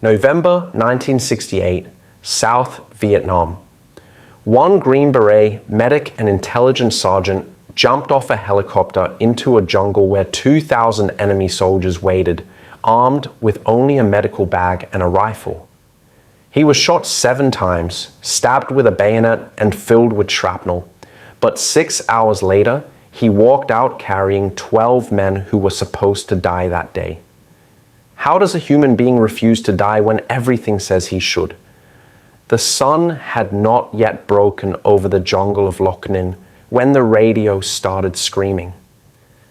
November 1968, South Vietnam. One Green Beret medic and intelligence sergeant jumped off a helicopter into a jungle where 2,000 enemy soldiers waited, armed with only a medical bag and a rifle. He was shot 7 times, stabbed with a bayonet and filled with shrapnel. But 6 hours later, he walked out carrying 12 men who were supposed to die that day. How does a human being refuse to die when everything says he should? The sun had not yet broken over the jungle of Loc Ninh when the radio started screaming.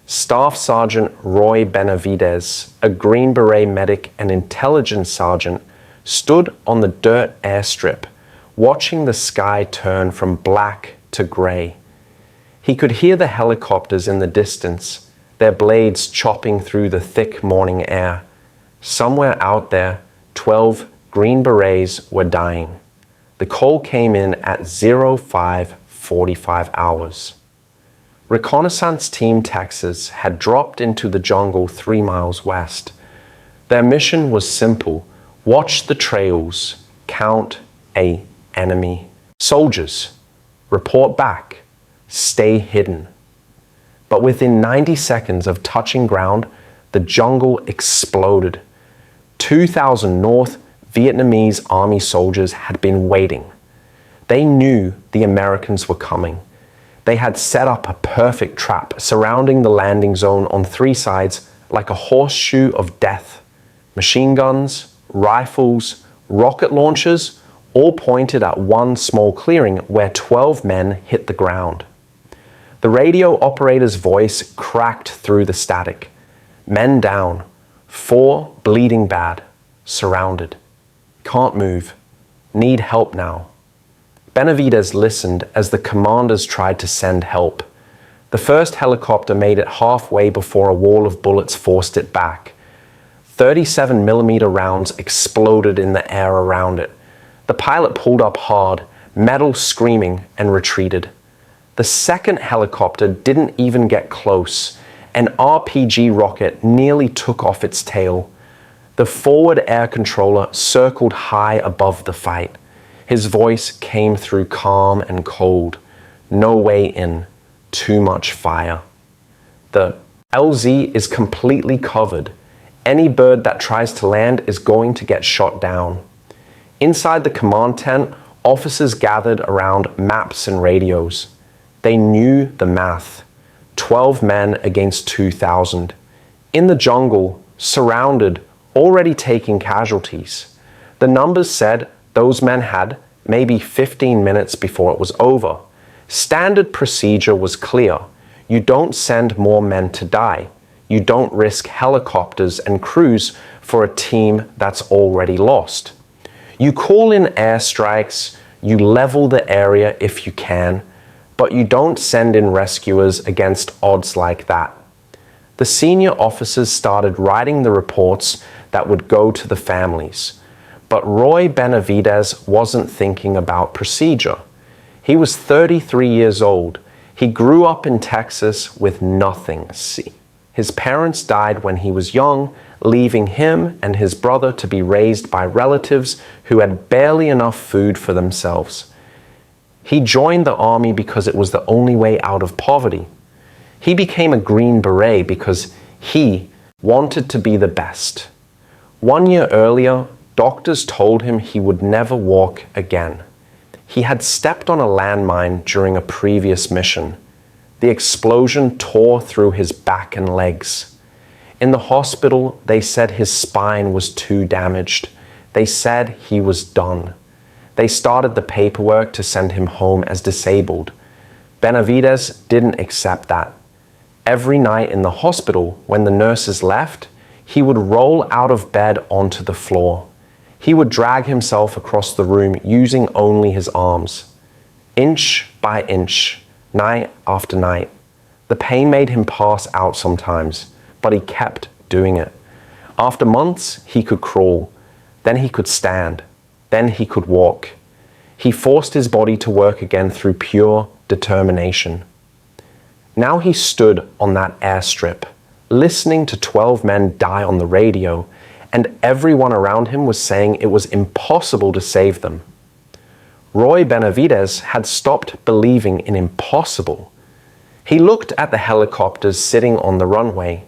Staff Sergeant Roy Benavidez, a Green Beret medic and intelligence sergeant, stood on the dirt airstrip, watching the sky turn from black to gray. He could hear the helicopters in the distance, their blades chopping through the thick morning air. Somewhere out there, 12 Green Berets were dying. The call came in at 05:45 hours. Reconnaissance Team Texas had dropped into the jungle 3 miles west. Their mission was simple: watch the trails, count enemy soldiers, report back, stay hidden. But within 90 seconds of touching ground, the jungle exploded. 2,000 North Vietnamese Army soldiers had been waiting. They knew the Americans were coming. They had set up a perfect trap surrounding the landing zone on 3 sides like a horseshoe of death. Machine guns, rifles, rocket launchers, all pointed at one small clearing where 12 men hit the ground. The radio operator's voice cracked through the static. Men down, 4 bleeding bad, surrounded. Can't move, need help now. Benavidez listened as the commanders tried to send help. The first helicopter made it halfway before a wall of bullets forced it back. 37mm rounds exploded in the air around it. The pilot pulled up hard, metal screaming, and retreated. The second helicopter didn't even get close. An RPG rocket nearly took off its tail. The forward air controller circled high above the fight. His voice came through calm and cold. No way in. Too much fire. The LZ is completely covered. Any bird that tries to land is going to get shot down. Inside the command tent, officers gathered around maps and radios. They knew the math. 12 men against 2,000. In the jungle, surrounded, already taking casualties. The numbers said those men had maybe 15 minutes before it was over. Standard procedure was clear. You don't send more men to die. You don't risk helicopters and crews for a team that's already lost. You call in airstrikes, you level the area if you can, but you don't send in rescuers against odds like that. The senior officers started writing the reports that would go to the families. But Roy Benavidez wasn't thinking about procedure. He was 33 years old. He grew up in Texas with nothing. His parents died when he was young, leaving him and his brother to be raised by relatives who had barely enough food for themselves. He joined the army because it was the only way out of poverty. He became a Green Beret because he wanted to be the best. 1 year earlier, doctors told him he would never walk again. He had stepped on a landmine during a previous mission. The explosion tore through his back and legs. In the hospital, they said his spine was too damaged. They said he was done. They started the paperwork to send him home as disabled. Benavidez didn't accept that. Every night in the hospital, when the nurses left, he would roll out of bed onto the floor. He would drag himself across the room using only his arms. Inch by inch, night after night. The pain made him pass out sometimes, but he kept doing it. After months, he could crawl. Then he could stand. Then he could walk. He forced his body to work again through pure determination. Now he stood on that airstrip, listening to 12 men die on the radio, and everyone around him was saying it was impossible to save them. Roy Benavidez had stopped believing in impossible. He looked at the helicopters sitting on the runway.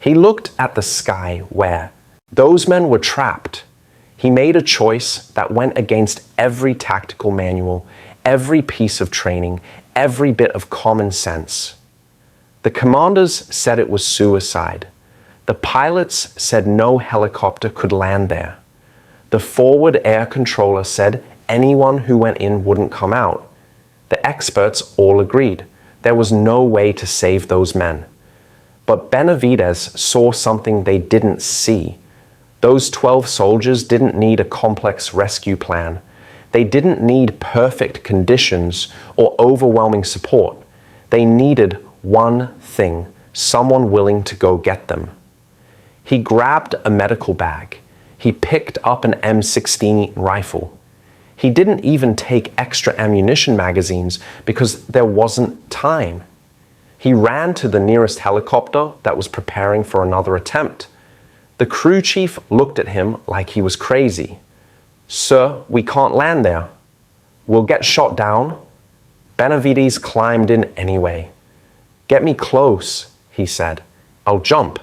He looked at the sky where those men were trapped. He made a choice that went against every tactical manual, every piece of training, every bit of common sense. The commanders said it was suicide. The pilots said no helicopter could land there. The forward air controller said anyone who went in wouldn't come out. The experts all agreed. There was no way to save those men. But Benavidez saw something they didn't see. Those 12 soldiers didn't need a complex rescue plan. They didn't need perfect conditions or overwhelming support. They needed one thing: someone willing to go get them. He grabbed a medical bag. He picked up an M16 rifle. He didn't even take extra ammunition magazines because there wasn't time. He ran to the nearest helicopter that was preparing for another attempt. The crew chief looked at him like he was crazy. "Sir, we can't land there. We'll get shot down." Benavidez climbed in anyway. "Get me close," he said. "I'll jump."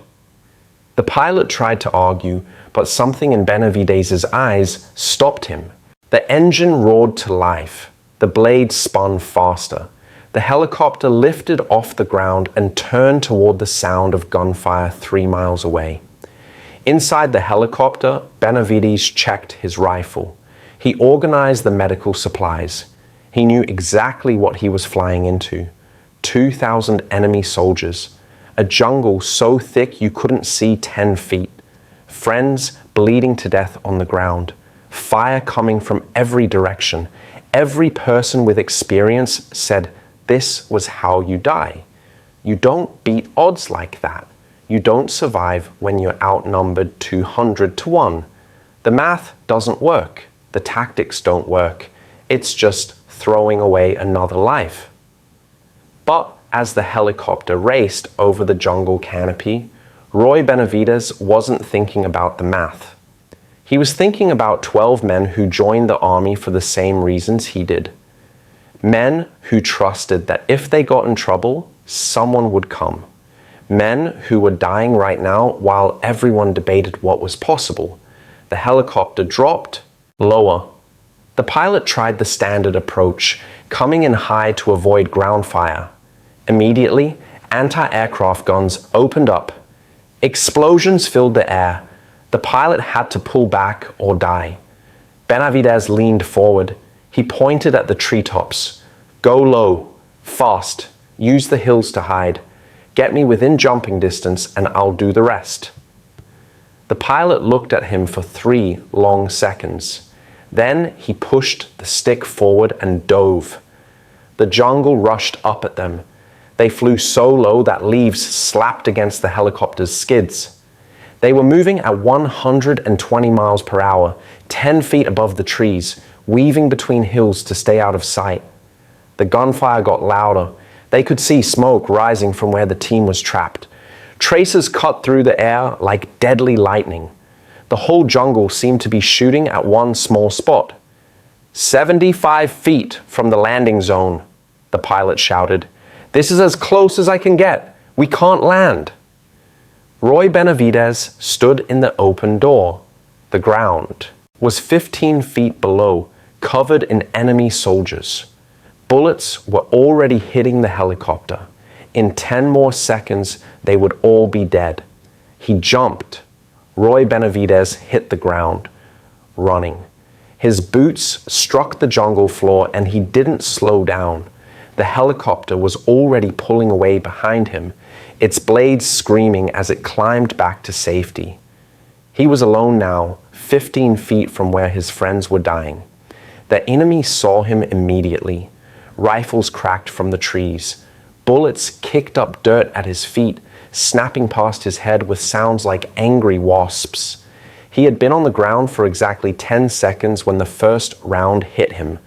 The pilot tried to argue, but something in Benavidez's eyes stopped him. The engine roared to life. The blade spun faster. The helicopter lifted off the ground and turned toward the sound of gunfire 3 miles away. Inside the helicopter, Benavidez checked his rifle. He organized the medical supplies. He knew exactly what he was flying into. 2,000 enemy soldiers. A jungle so thick you couldn't see 10 feet. Friends bleeding to death on the ground. Fire coming from every direction. Every person with experience said this was how you die. You don't beat odds like that. You don't survive when you're outnumbered 200 to 1. The math doesn't work. The tactics don't work. It's just throwing away another life. But as the helicopter raced over the jungle canopy, Roy Benavidez wasn't thinking about the math. He was thinking about 12 men who joined the army for the same reasons he did. Men who trusted that if they got in trouble, someone would come. Men who were dying right now while everyone debated what was possible. The helicopter dropped lower. The pilot tried the standard approach, coming in high to avoid ground fire. Immediately, anti-aircraft guns opened up. Explosions filled the air. The pilot had to pull back or die. Benavidez leaned forward. He pointed at the treetops. "Go low, fast, use the hills to hide. Get me within jumping distance and I'll do the rest." The pilot looked at him for 3 long seconds. Then he pushed the stick forward and dove. The jungle rushed up at them. They flew so low that leaves slapped against the helicopter's skids. They were moving at 120 miles per hour, 10 feet above the trees, weaving between hills to stay out of sight. The gunfire got louder. They could see smoke rising from where the team was trapped. Tracers cut through the air like deadly lightning. The whole jungle seemed to be shooting at one small spot. 75 feet from the landing zone, the pilot shouted. "This is as close as I can get. We can't land." Roy Benavidez stood in the open door. The ground was 15 feet below, covered in enemy soldiers. Bullets were already hitting the helicopter. In 10 more seconds, they would all be dead. He jumped. Roy Benavidez hit the ground, running. His boots struck the jungle floor and he didn't slow down. The helicopter was already pulling away behind him, its blades screaming as it climbed back to safety. He was alone now, 15 feet from where his friends were dying. The enemy saw him immediately. Rifles cracked from the trees. Bullets kicked up dirt at his feet, snapping past his head with sounds like angry wasps. He had been on the ground for exactly 10 seconds when the first round hit him.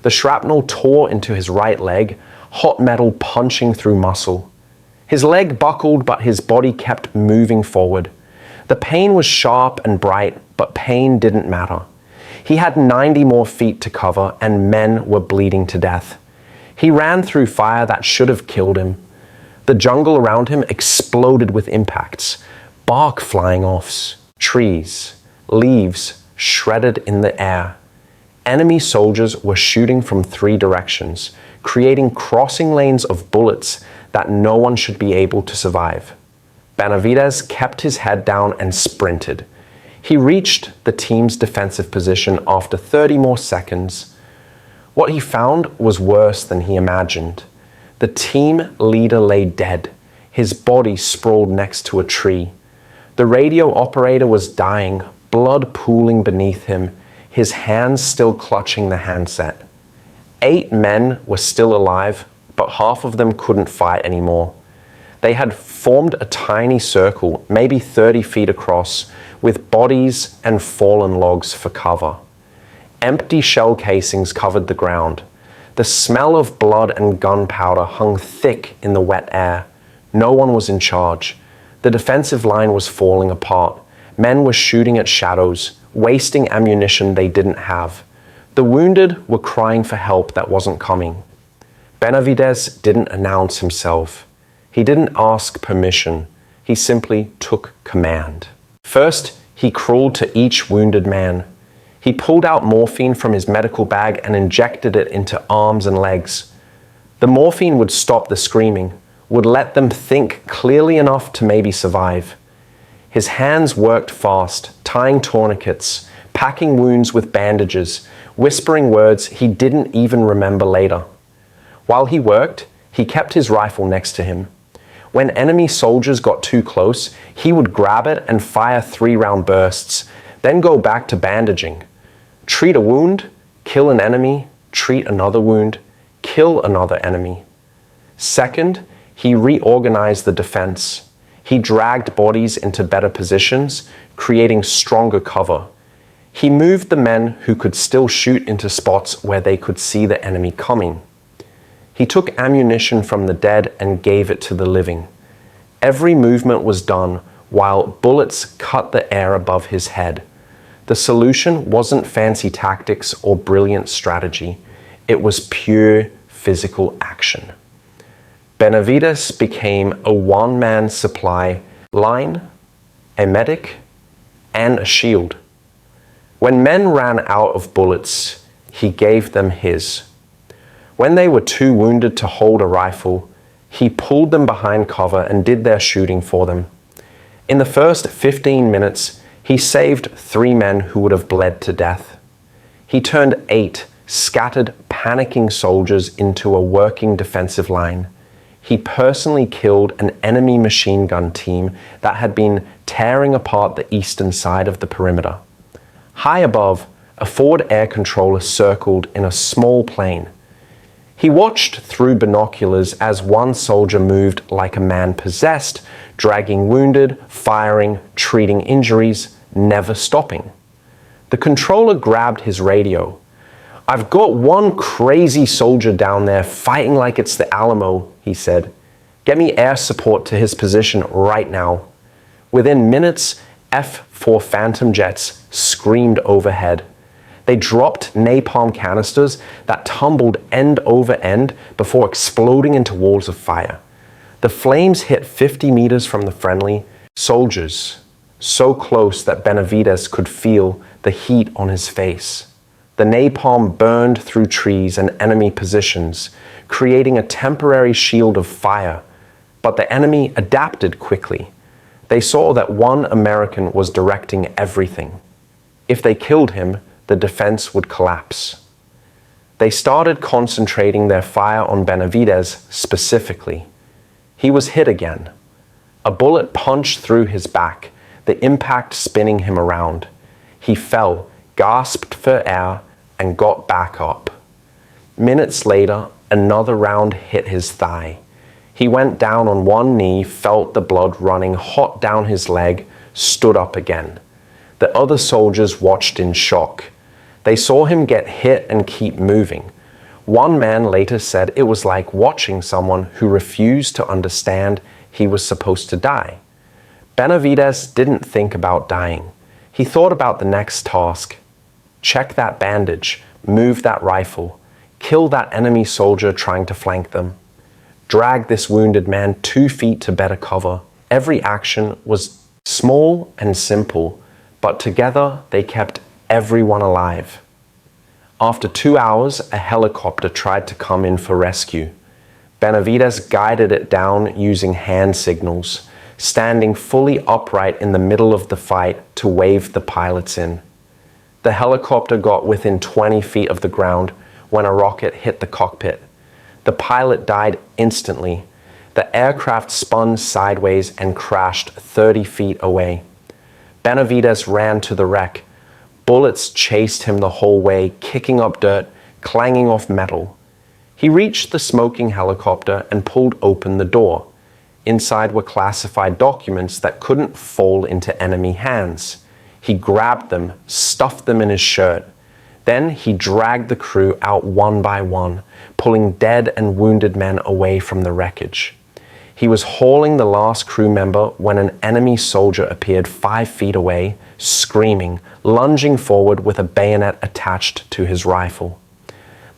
The shrapnel tore into his right leg, hot metal punching through muscle. His leg buckled, but his body kept moving forward. The pain was sharp and bright, but pain didn't matter. He had 90 more feet to cover, and men were bleeding to death. He ran through fire that should have killed him. The jungle around him exploded with impacts, bark flying off, trees, leaves shredded in the air. Enemy soldiers were shooting from 3 directions, creating crossing lanes of bullets that no one should be able to survive. Benavidez kept his head down and sprinted. He reached the team's defensive position after 30 more seconds. What he found was worse than he imagined. The team leader lay dead, his body sprawled next to a tree. The radio operator was dying, blood pooling beneath him, his hands still clutching the handset. 8 men were still alive, but half of them couldn't fight anymore. They had formed a tiny circle, maybe 30 feet across, with bodies and fallen logs for cover. Empty shell casings covered the ground. The smell of blood and gunpowder hung thick in the wet air. No one was in charge. The defensive line was falling apart. Men were shooting at shadows, wasting ammunition they didn't have. The wounded were crying for help that wasn't coming. Benavidez didn't announce himself. He didn't ask permission. He simply took command. First, he crawled to each wounded man. He pulled out morphine from his medical bag and injected it into arms and legs. The morphine would stop the screaming, would let them think clearly enough to maybe survive. His hands worked fast, tying tourniquets, packing wounds with bandages, whispering words he didn't even remember later. While he worked, he kept his rifle next to him. When enemy soldiers got too close, he would grab it and fire 3-round bursts, then go back to bandaging. Treat a wound, kill an enemy, treat another wound, kill another enemy. Second, he reorganized the defense. He dragged bodies into better positions, creating stronger cover. He moved the men who could still shoot into spots where they could see the enemy coming. He took ammunition from the dead and gave it to the living. Every movement was done while bullets cut the air above his head. The solution wasn't fancy tactics or brilliant strategy. It was pure physical action. Benavidez became a one-man supply line, a medic, and a shield. When men ran out of bullets, he gave them his. When they were too wounded to hold a rifle, he pulled them behind cover and did their shooting for them. In the first 15 minutes, he saved 3 men who would have bled to death. He turned 8 scattered, panicking soldiers into a working defensive line. He personally killed an enemy machine gun team that had been tearing apart the eastern side of the perimeter. High above, a forward air controller circled in a small plane. He watched through binoculars as one soldier moved like a man possessed, dragging wounded, firing, treating injuries, never stopping. The controller grabbed his radio. "I've got one crazy soldier down there fighting like it's the Alamo," he said. "Get me air support to his position right now." Within minutes, F-4 Phantom jets screamed overhead. They dropped napalm canisters that tumbled end over end before exploding into walls of fire. The flames hit 50 meters from the friendly soldiers, so close that Benavidez could feel the heat on his face. The napalm burned through trees and enemy positions, creating a temporary shield of fire, but the enemy adapted quickly. They saw that one American was directing everything. If they killed him, the defense would collapse. They started concentrating their fire on Benavidez specifically. He was hit again. A bullet punched through his back, the impact spinning him around. He fell, gasped for air, and got back up. Minutes later, another round hit his thigh. He went down on one knee, felt the blood running hot down his leg, stood up again. The other soldiers watched in shock. They saw him get hit and keep moving. One man later said it was like watching someone who refused to understand he was supposed to die. Benavidez didn't think about dying. He thought about the next task. Check that bandage, move that rifle, kill that enemy soldier trying to flank them, drag this wounded man 2 feet to better cover. Every action was small and simple, but together they kept everyone alive. After 2 hours, a helicopter tried to come in for rescue. Benavidez guided it down using hand signals, standing fully upright in the middle of the fight to wave the pilots in. The helicopter got within 20 feet of the ground when a rocket hit the cockpit. The pilot died instantly. The aircraft spun sideways and crashed 30 feet away. Benavidez ran to the wreck. Bullets chased him the whole way, kicking up dirt, clanging off metal. He reached the smoking helicopter and pulled open the door. Inside were classified documents that couldn't fall into enemy hands. He grabbed them, stuffed them in his shirt. Then he dragged the crew out one by one, pulling dead and wounded men away from the wreckage. He was hauling the last crew member when an enemy soldier appeared 5 feet away, screaming, lunging forward with a bayonet attached to his rifle.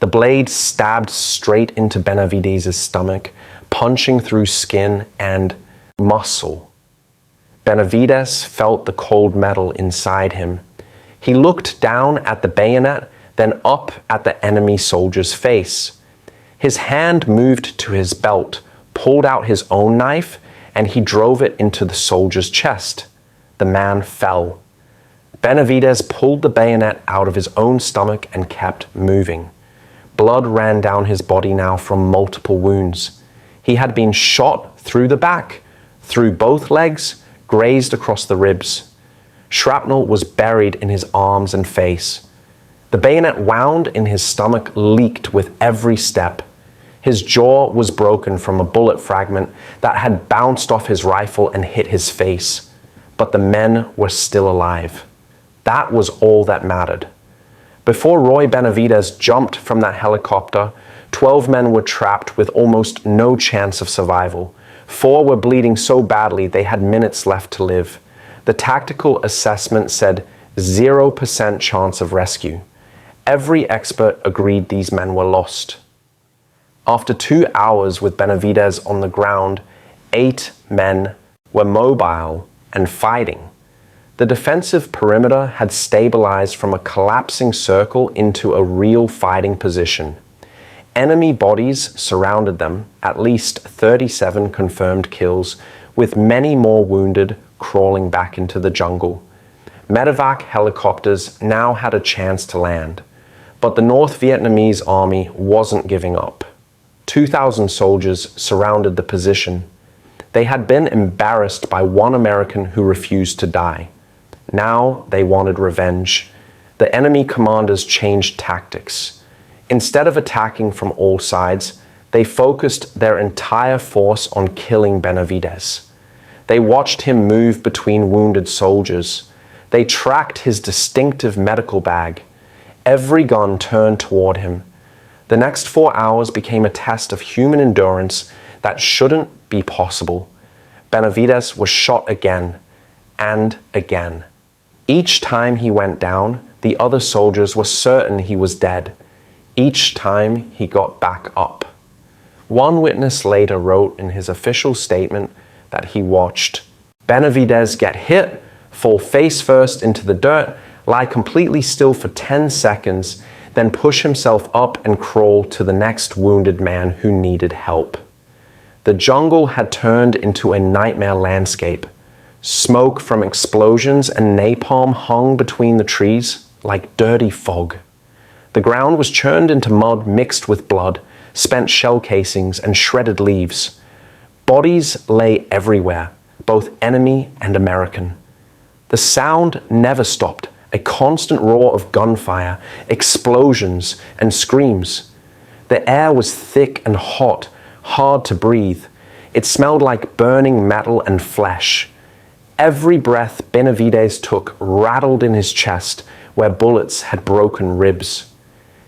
The blade stabbed straight into Benavidez's stomach, punching through skin and muscle. Benavidez felt the cold metal inside him. He looked down at the bayonet, then up at the enemy soldier's face. His hand moved to his belt, pulled out his own knife, and he drove it into the soldier's chest. The man fell. Benavidez pulled the bayonet out of his own stomach and kept moving. Blood ran down his body now from multiple wounds. He had been shot through the back, through both legs, grazed across the ribs. Shrapnel was buried in his arms and face. The bayonet wound in his stomach leaked with every step. His jaw was broken from a bullet fragment that had bounced off his rifle and hit his face. But the men were still alive. That was all that mattered. Before Roy Benavidez jumped from that helicopter, 12 men were trapped with almost no chance of survival. 4 were bleeding so badly they had minutes left to live. The tactical assessment said 0% chance of rescue. Every expert agreed these men were lost. After 2 hours with Benavidez on the ground, 8 men were mobile and fighting. The defensive perimeter had stabilized from a collapsing circle into a real fighting position. Enemy bodies surrounded them, at least 37 confirmed kills, with many more wounded crawling back into the jungle. Medevac helicopters now had a chance to land, but the North Vietnamese army wasn't giving up. 2,000 soldiers surrounded the position. They had been embarrassed by one American who refused to die. Now they wanted revenge. The enemy commanders changed tactics. Instead of attacking from all sides, they focused their entire force on killing Benavidez. They watched him move between wounded soldiers. They tracked his distinctive medical bag. Every gun turned toward him. The next 4 hours became a test of human endurance that shouldn't be possible. Benavidez was shot again and again. Each time he went down, the other soldiers were certain he was dead. Each time he got back up. One witness later wrote in his official statement that he watched Benavidez get hit, fall face first into the dirt, lie completely still for 10 seconds, then push himself up and crawl to the next wounded man who needed help. The jungle had turned into a nightmare landscape. Smoke from explosions and napalm hung between the trees like dirty fog. The ground was churned into mud mixed with blood, spent shell casings, and shredded leaves. Bodies lay everywhere, both enemy and American. The sound never stopped, a constant roar of gunfire, explosions, and screams. The air was thick and hot, hard to breathe. It smelled like burning metal and flesh. Every breath Benavidez took rattled in his chest where bullets had broken ribs.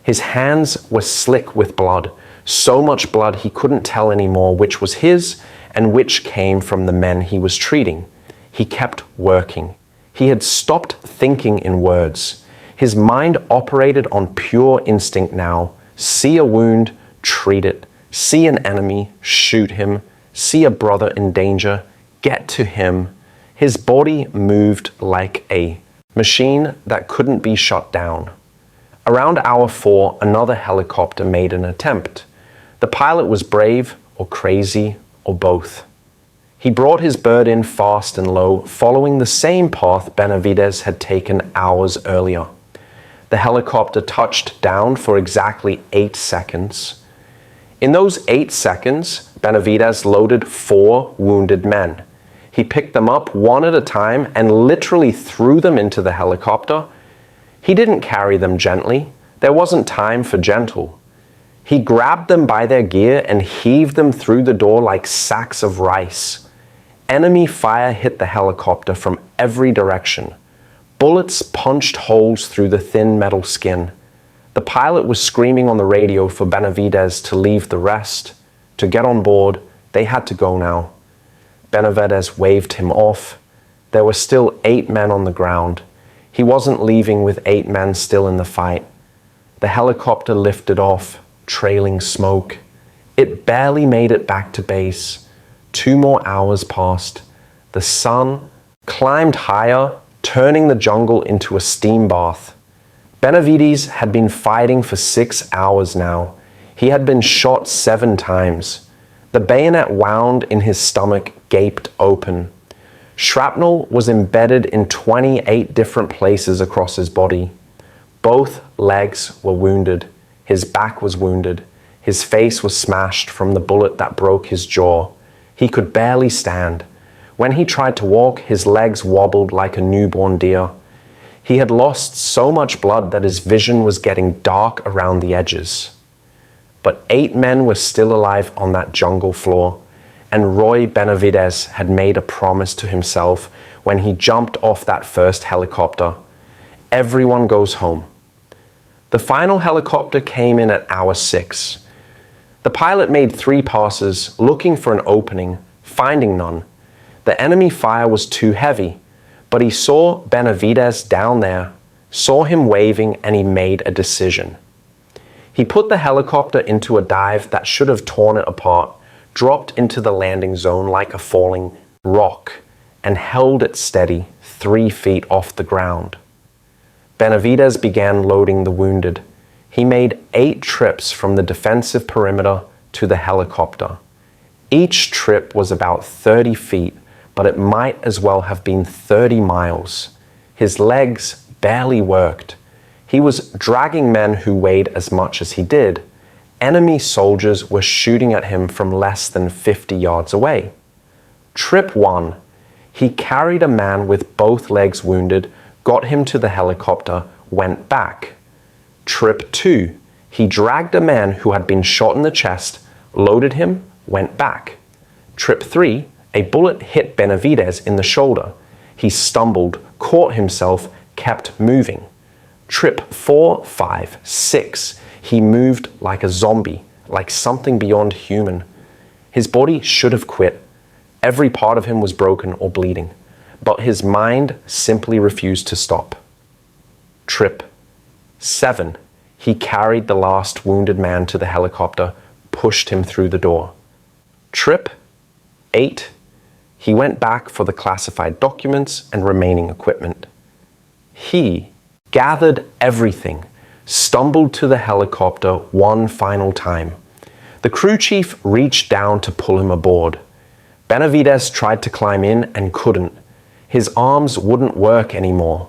His hands were slick with blood, so much blood he couldn't tell anymore which was his and which came from the men he was treating. He kept working. He had stopped thinking in words. His mind operated on pure instinct now. See a wound, treat it. See an enemy, shoot him. See a brother in danger, get to him. His body moved like a machine that couldn't be shut down. Around hour 4, another helicopter made an attempt. The pilot was brave or crazy or both. He brought his bird in fast and low, following the same path Benavidez had taken hours earlier. The helicopter touched down for exactly 8 seconds. In those 8 seconds, Benavidez loaded 4 wounded men. He picked them up one at a time and literally threw them into the helicopter. He didn't carry them gently. There wasn't time for gentle. He grabbed them by their gear and heaved them through the door like sacks of rice. Enemy fire hit the helicopter from every direction. Bullets punched holes through the thin metal skin. The pilot was screaming on the radio for Benavidez to leave the rest. To get on board, they had to go now. Benavidez waved him off. There were still 8 men on the ground. He wasn't leaving with 8 men still in the fight. The helicopter lifted off, trailing smoke. It barely made it back to base. 2 more hours passed. The sun climbed higher, turning the jungle into a steam bath. Benavidez had been fighting for 6 hours now. He had been shot 7 times. The bayonet wound in his stomach gaped open. Shrapnel was embedded in 28 different places across his body. Both legs were wounded. His back was wounded. His face was smashed from the bullet that broke his jaw. He could barely stand. When he tried to walk, his legs wobbled like a newborn deer. He had lost so much blood that his vision was getting dark around the edges. But 8 men were still alive on that jungle floor, and Roy Benavidez had made a promise to himself when he jumped off that first helicopter. Everyone goes home. The final helicopter came in at hour 6. The pilot made 3 passes, looking for an opening, finding none. The enemy fire was too heavy, but he saw Benavidez down there, saw him waving, and he made a decision. He put the helicopter into a dive that should have torn it apart, dropped into the landing zone like a falling rock, and held it steady 3 feet off the ground. Benavidez began loading the wounded. He made 8 trips from the defensive perimeter to the helicopter. Each trip was about 30 feet, but it might as well have been 30 miles. His legs barely worked. He was dragging men who weighed as much as he did. Enemy soldiers were shooting at him from less than 50 yards away. Trip 1. He carried a man with both legs wounded, got him to the helicopter, went back. Trip 2. He dragged a man who had been shot in the chest, loaded him, went back. Trip 3. A bullet hit Benavidez in the shoulder. He stumbled, caught himself, kept moving. Trip 4, 5, 6. He moved like a zombie, like something beyond human. His body should have quit. Every part of him was broken or bleeding, but his mind simply refused to stop. Trip 7. He carried the last wounded man to the helicopter, pushed him through the door. Trip 8. He went back for the classified documents and remaining equipment. He gathered everything, stumbled to the helicopter one final time. The crew chief reached down to pull him aboard. Benavidez tried to climb in and couldn't. His arms wouldn't work anymore.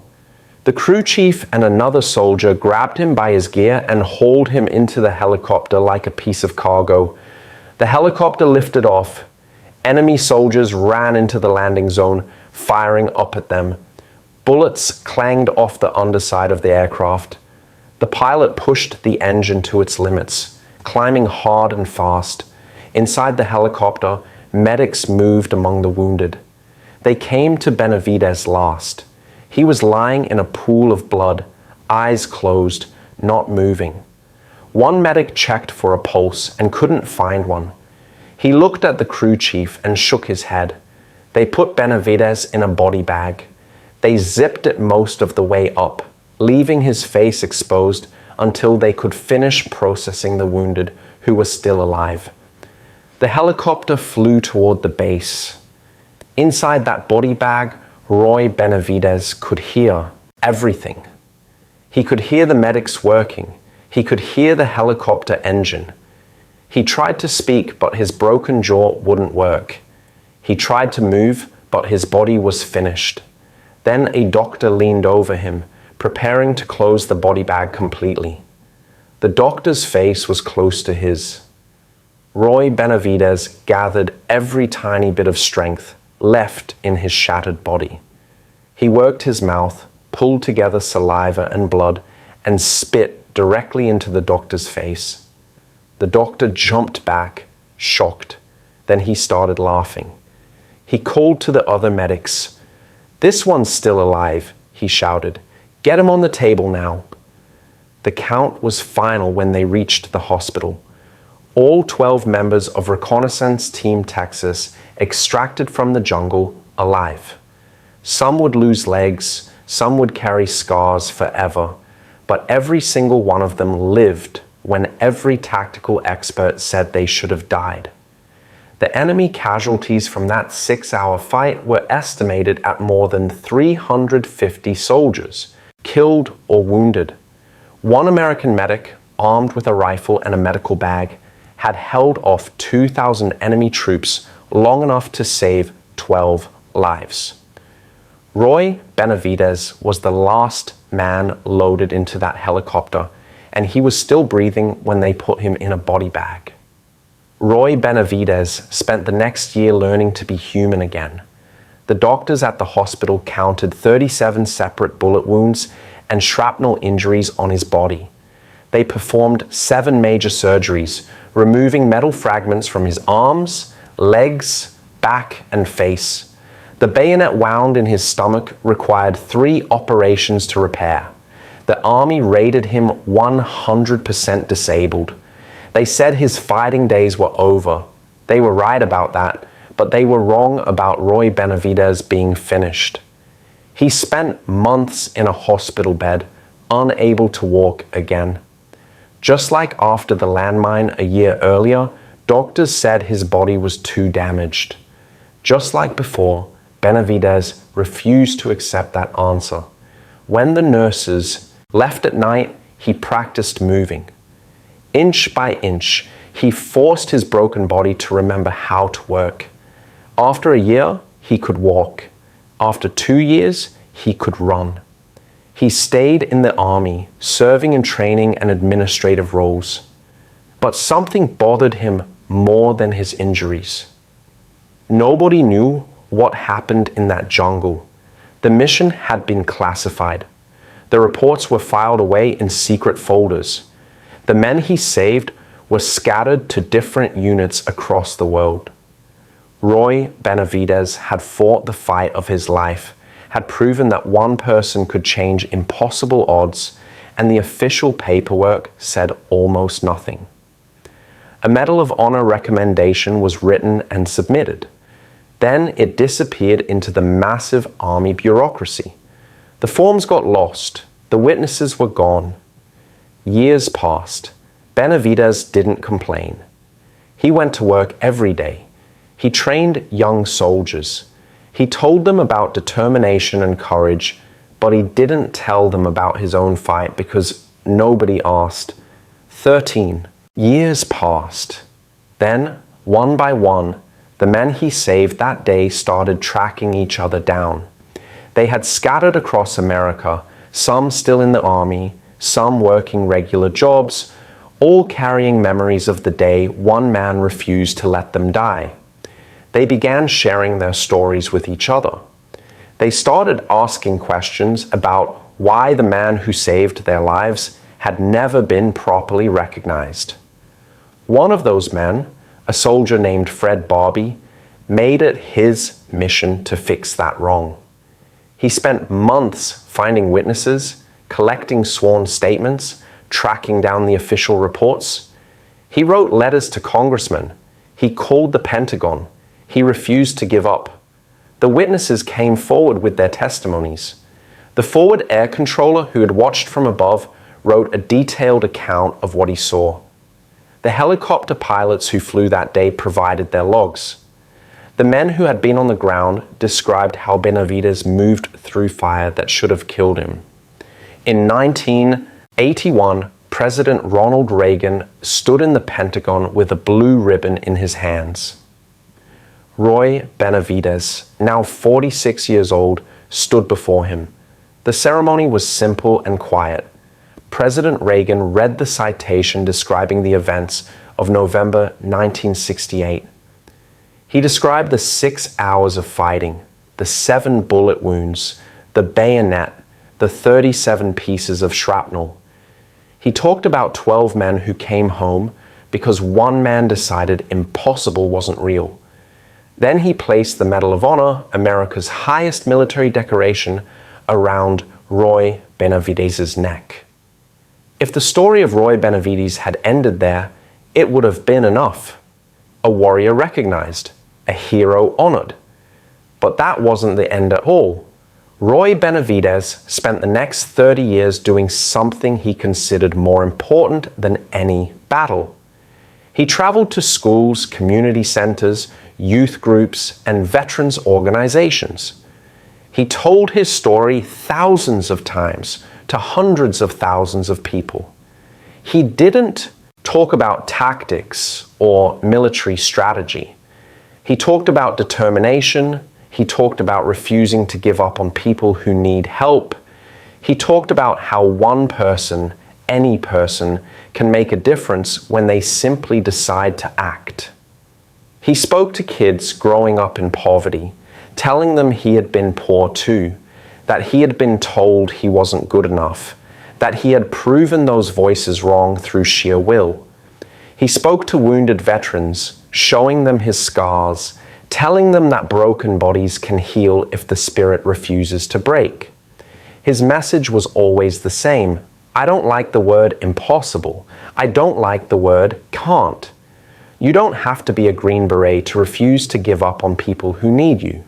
The crew chief and another soldier grabbed him by his gear and hauled him into the helicopter like a piece of cargo. The helicopter lifted off. Enemy soldiers ran into the landing zone, firing up at them. Bullets clanged off the underside of the aircraft. The pilot pushed the engine to its limits, climbing hard and fast. Inside the helicopter, medics moved among the wounded. They came to Benavidez last. He was lying in a pool of blood, eyes closed, not moving. One medic checked for a pulse and couldn't find one. He looked at the crew chief and shook his head. They put Benavidez in a body bag. They zipped it most of the way up, leaving his face exposed until they could finish processing the wounded who were still alive. The helicopter flew toward the base. Inside that body bag, Roy Benavidez could hear everything. He could hear the medics working. He could hear the helicopter engine. He tried to speak, but his broken jaw wouldn't work. He tried to move, but his body was finished. Then a doctor leaned over him, preparing to close the body bag completely. The doctor's face was close to his. Roy Benavidez gathered every tiny bit of strength left in his shattered body. He worked his mouth, pulled together saliva and blood, and spit directly into the doctor's face. The doctor jumped back, shocked. Then he started laughing. He called to the other medics. "This one's still alive," he shouted. "Get him on the table now." The count was final when they reached the hospital. All 12 members of Reconnaissance Team Texas extracted from the jungle alive. Some would lose legs, some would carry scars forever, but every single one of them lived when every tactical expert said they should have died. The enemy casualties from that 6-hour fight were estimated at more than 350 soldiers, killed or wounded. One American medic, armed with a rifle and a medical bag, had held off 2,000 enemy troops long enough to save 12 lives. Roy Benavidez was the last man loaded into that helicopter, and he was still breathing when they put him in a body bag. Roy Benavidez spent the next year learning to be human again. The doctors at the hospital counted 37 separate bullet wounds and shrapnel injuries on his body. They performed 7 major surgeries, removing metal fragments from his arms, legs, back, and face. The bayonet wound in his stomach required 3 operations to repair. The army rated him 100% disabled. They said his fighting days were over. They were right about that, but they were wrong about Roy Benavidez being finished. He spent months in a hospital bed, unable to walk again. Just like after the landmine a year earlier, doctors said his body was too damaged. Just like before, Benavidez refused to accept that answer. When the nurses left at night, he practiced moving. Inch by inch, he forced his broken body to remember how to work. After a year, he could walk. After 2 years, he could run. He stayed in the army, serving in training and administrative roles. But something bothered him more than his injuries. Nobody knew what happened in that jungle. The mission had been classified. The reports were filed away in secret folders. The men he saved were scattered to different units across the world. Roy Benavidez had fought the fight of his life, had proven that one person could change impossible odds, and the official paperwork said almost nothing. A Medal of Honor recommendation was written and submitted. Then it disappeared into the massive army bureaucracy. The forms got lost. The witnesses were gone. Years passed. Benavidez didn't complain. He went to work every day. He trained young soldiers. He told them about determination and courage, but he didn't tell them about his own fight because nobody asked. 13 years passed. Then, one by one, the men he saved that day started tracking each other down. They had scattered across America, some still in the army, some working regular jobs, all carrying memories of the day one man refused to let them die. They began sharing their stories with each other. They started asking questions about why the man who saved their lives had never been properly recognized. One of those men, a soldier named Fred Barbie, made it his mission to fix that wrong. He spent months finding witnesses, collecting sworn statements, tracking down the official reports. He wrote letters to congressmen. He called the Pentagon. He refused to give up. The witnesses came forward with their testimonies. The forward air controller who had watched from above wrote a detailed account of what he saw. The helicopter pilots who flew that day provided their logs. The men who had been on the ground described how Benavides moved through fire that should have killed him. In 1981, President Ronald Reagan stood in the Pentagon with a blue ribbon in his hands. Roy Benavides, now 46 years old, stood before him. The ceremony was simple and quiet. President Reagan read the citation describing the events of November 1968. He described the 6 hours of fighting, the 7 bullet wounds, the bayonet, the 37 pieces of shrapnel. He talked about 12 men who came home because one man decided impossible wasn't real. Then he placed the Medal of Honor, America's highest military decoration, around Roy Benavides' neck. If the story of Roy Benavides had ended there, it would have been enough. A warrior recognized, a hero honored. But that wasn't the end at all. Roy Benavides spent the next 30 years doing something he considered more important than any battle. He traveled to schools, community centers, youth groups, and veterans organizations. He told his story thousands of times to hundreds of thousands of people. He didn't talk about tactics or military strategy. He talked about determination. He talked about refusing to give up on people who need help. He talked about how one person, any person, can make a difference when they simply decide to act. He spoke to kids growing up in poverty, telling them he had been poor too, that he had been told he wasn't good enough, that he had proven those voices wrong through sheer will. He spoke to wounded veterans, showing them his scars, telling them that broken bodies can heal if the spirit refuses to break. His message was always the same. I don't like the word impossible. I don't like the word can't. You don't have to be a Green Beret to refuse to give up on people who need you.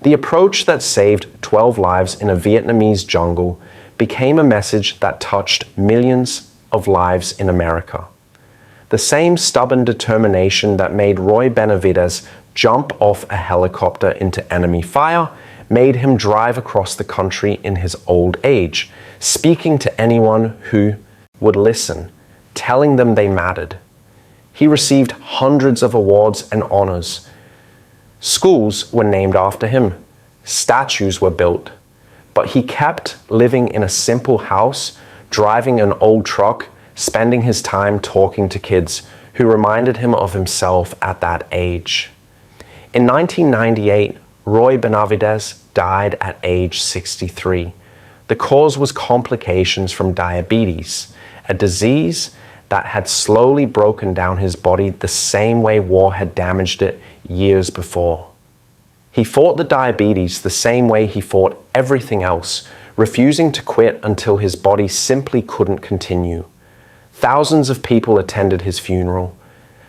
The approach that saved 12 lives in a Vietnamese jungle became a message that touched millions of lives in America. The same stubborn determination that made Roy Benavides jump off a helicopter into enemy fire made him drive across the country in his old age, speaking to anyone who would listen, telling them they mattered. He received hundreds of awards and honors. Schools were named after him. Statues were built. But he kept living in a simple house, driving an old truck, spending his time talking to kids who reminded him of himself at that age. In 1998, Roy Benavides died at age 63. The cause was complications from diabetes, a disease that had slowly broken down his body the same way war had damaged it years before. He fought the diabetes the same way he fought everything else, refusing to quit until his body simply couldn't continue. Thousands of people attended his funeral.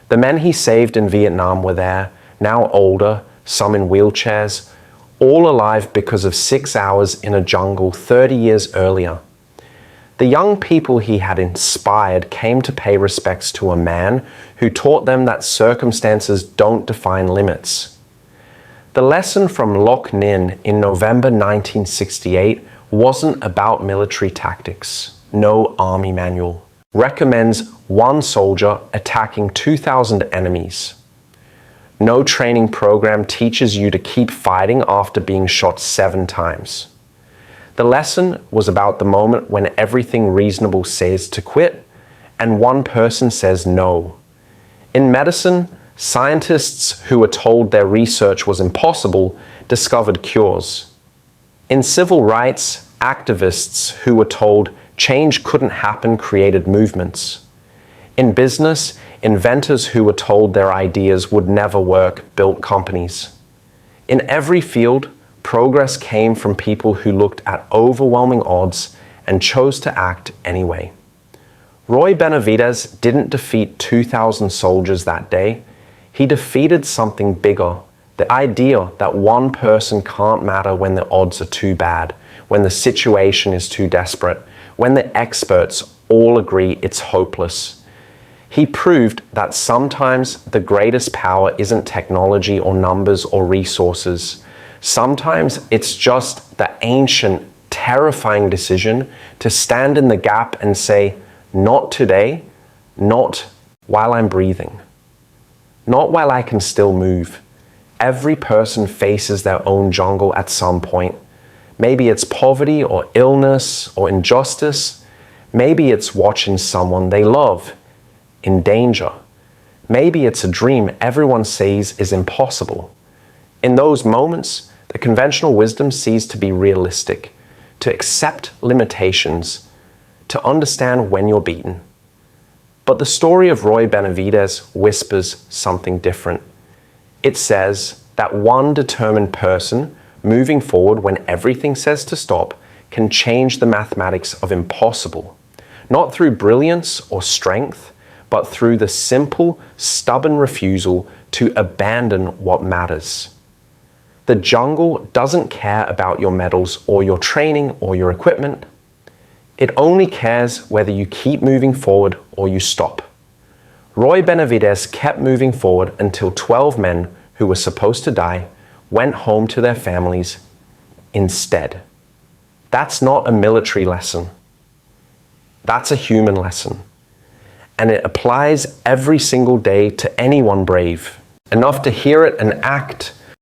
The men he saved in Vietnam were there, now older, some in wheelchairs, all alive because of 6 hours in a jungle 30 years earlier. The young people he had inspired came to pay respects to a man who taught them that circumstances don't define limits. The lesson from Loc Ninh in November 1968 wasn't about military tactics. No army manual recommends one soldier attacking 2,000 enemies. No training program teaches you to keep fighting after being shot 7 times. The lesson was about the moment when everything reasonable says to quit and one person says no. In medicine, scientists who were told their research was impossible discovered cures. In civil rights, activists who were told change couldn't happen created movements. In business, inventors who were told their ideas would never work built companies. In every field, progress came from people who looked at overwhelming odds and chose to act anyway. Roy Benavides didn't defeat 2,000 soldiers that day. He defeated something bigger The idea that one person can't matter when the odds are too bad, when the situation is too desperate, when the experts all agree it's hopeless. He proved that sometimes the greatest power isn't technology or numbers or resources. Sometimes it's just the ancient, terrifying decision to stand in the gap and say, not today, not while I'm breathing, not while I can still move. Every person faces their own jungle at some point. Maybe it's poverty or illness or injustice. Maybe it's watching someone they love in danger. Maybe it's a dream everyone says is impossible. In those moments, the conventional wisdom sees to be realistic, to accept limitations, to understand when you're beaten. But the story of Roy Benavidez whispers something different. It says that one determined person moving forward when everything says to stop can change the mathematics of impossible, not through brilliance or strength, but through the simple, stubborn refusal to abandon what matters. The jungle doesn't care about your medals or your training or your equipment. It only cares whether you keep moving forward or you stop. Roy Benavidez kept moving forward until 12 men who were supposed to die went home to their families instead. That's not a military lesson. That's a human lesson. And it applies every single day to anyone brave, enough to hear it and act